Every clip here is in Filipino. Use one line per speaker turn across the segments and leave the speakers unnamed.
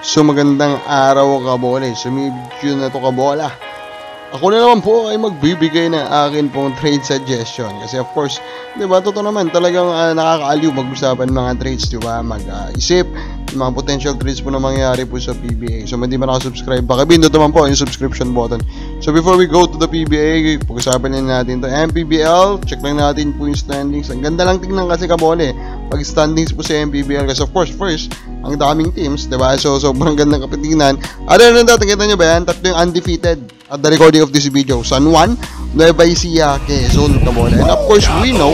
So magandang araw kabola. So may video na to kabola. Ako na naman po ay magbibigay ng akin pong trade suggestion. Kasi of course, di ba, totoo naman, talagang nakakaaliw mag-usapan mga trades, di ba? Mag-isip, mga potential trades po na mangyayari po sa PBA. So, hindi ba nakasubscribe? Baka pindot naman po yung subscription button. So, before we go to the PBA, pag-usapan natin to MPBL. Check lang natin po yung standings. Ang ganda lang tingnan kasi kabole. Pag standings po sa MPBL. Kasi of course, first, ang daming teams, di ba? So, sobrang gandang kapitingnan. Other than that, kita nyo ba yan? Tatlo yung undefeated at the recording of this video. San Juan, Nueva Ecija, Quezon, kabole. And of course, we know,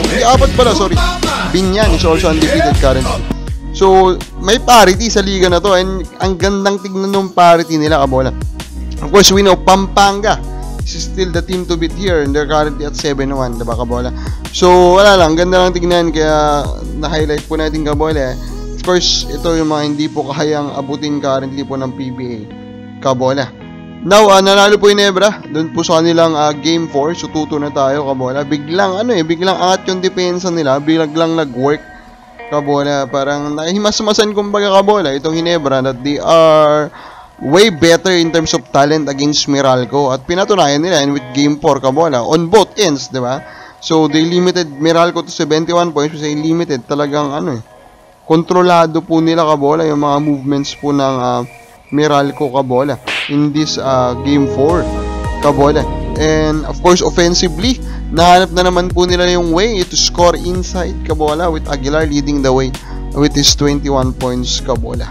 Binyan is also undefeated currently. So, may parity sa liga na to and ang gandang tignan ng parity nila, kabola. Of course, we know Pampanga is still the team to beat here and they're currently at 7-1, diba, kabola? So, wala lang, ganda lang tignan kaya na-highlight po natin, kabola. Of course, ito yung mga hindi po kayang abutin currently po ng PBA, kabola. Now, nanalo po yung Nebra doon po sa kanilang game 4, so 2-2 na tayo, kabola. Biglang angat yung depensa nila, biglang nag-work, kabola, parang nahimasmasan kumbaga, kabola, itong Ginebra that they are way better in terms of talent against Meralco at pinatunayan nila and with game 4, kabola, on both ends, di ba? So they limited Meralco to 71 points kasi limited talagang kontrolado po nila, kabola, yung mga movements po ng Meralco, kabola, in this game 4, kabola. And of course, offensively, nahanap na naman po nila yung way to score inside, kabola, with Aguilar leading the way with his 21 points, kabola.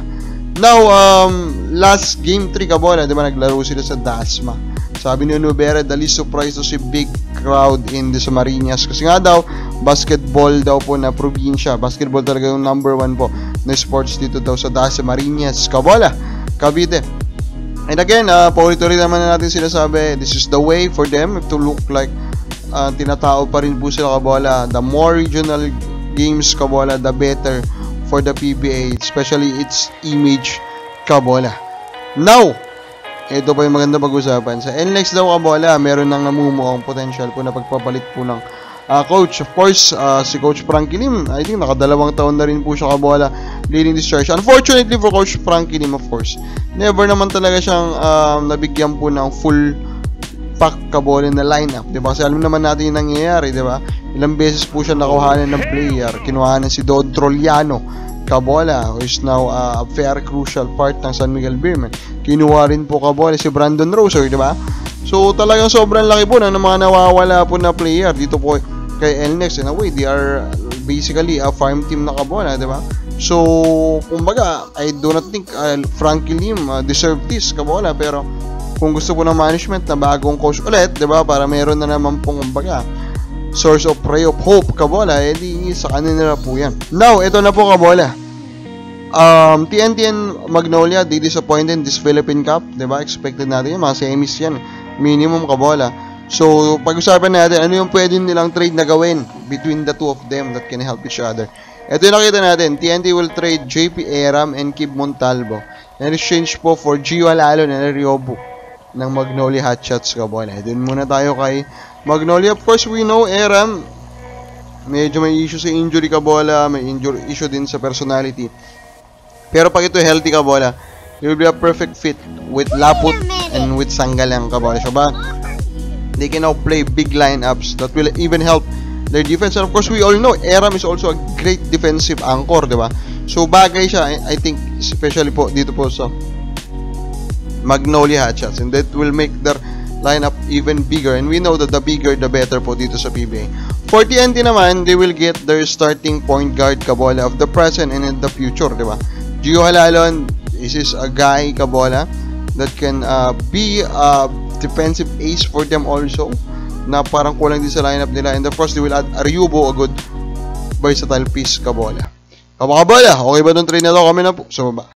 Now, last game 3, kabola, di ba, naglaro sila sa Dasma. Sabi ni Nubera, the least surprised to see big crowd in the Marinas. Kasi nga daw, basketball daw po na probinsya. Basketball talaga yung number 1 po na sports dito daw sa Dasma Marinas, kabola, Cavite. And again, paulit-ulit naman na natin sinasabi, this is the way for them to look like tinatao pa rin po sila, kabola. The more regional games, kabola, the better for the PBA, especially its image, kabola. Now, ito pa yung maganda pag-usapan. Sa NLEX daw, kabola, meron nang namumuong potential po na pagpapalit po ng coach. Of course, si Coach Frankie Lim, I think nakadalawang taon na rin po siya, kabola, leading this charge. Unfortunately for Coach Frankie Lim, of course, never naman talaga siyang nabigyan po ng full pack, kabola, na lineup, diba? Kasi alam naman natin yung nangyayari, diba? Ilang beses po siya nakuhanan ng player. Kinuhanan si Don Troliano, kabola, who is now a very crucial part ng San Miguel Beermen. Kinuha rin po, kabola, si Brandon Roser, diba? So talagang sobrang laki po ng mga nawawala po na player dito po kay NLEX. In a way, they are basically a farm team na, kabola, diba? So, kumbaga, I do not think Frankie Lim deserve this, kabola, pero kung gusto po ng management na bagong coach ulit, diba, para meron na naman pong, kumbaga, source of ray of hope, kabola, edi sa kanila po yan. Now, ito na po, kabola. TNT and Magnolia, they disappointed this Philippine Cup, diba? Expected natin yan, mga semis yan, minimum, kabola. So, pag-usapan natin, ano yung pwede nilang trade na gawin between the two of them that can help each other. Ito yung nakita natin, TNT will trade JP Aram and Kib Montalvo in exchange po for Gio Alalo and Riobo ng Magnolia Hotshots, kabola. Doon muna tayo kay Magnolia. Of course, we know Aram, medyo may issue sa injury, kabola, may issue din sa personality. Pero pag ito healthy, kabola, he will be a perfect fit with Laput and with Sangalang, kabola. So ba, they can now play big lineups that will even help their defense. And of course, we all know Aram is also a great defensive anchor, diba? So bagay siya, I think, especially po dito po sa Magnolia Hotshots, and that will make their lineup even bigger. And we know that the bigger, the better po dito sa PBA. For TNT naman, they will get their starting point guard, kabola, of the present and in the future, diba? Gio Halalon, this is a guy, kabola, that can be a defensive ace for them also, na parang kulang din sa lineup nila. And of course, they will add Ariubo, a good versatile piece, kabola. Kabola, okay ba itong trade na to? Kami na po sa baba.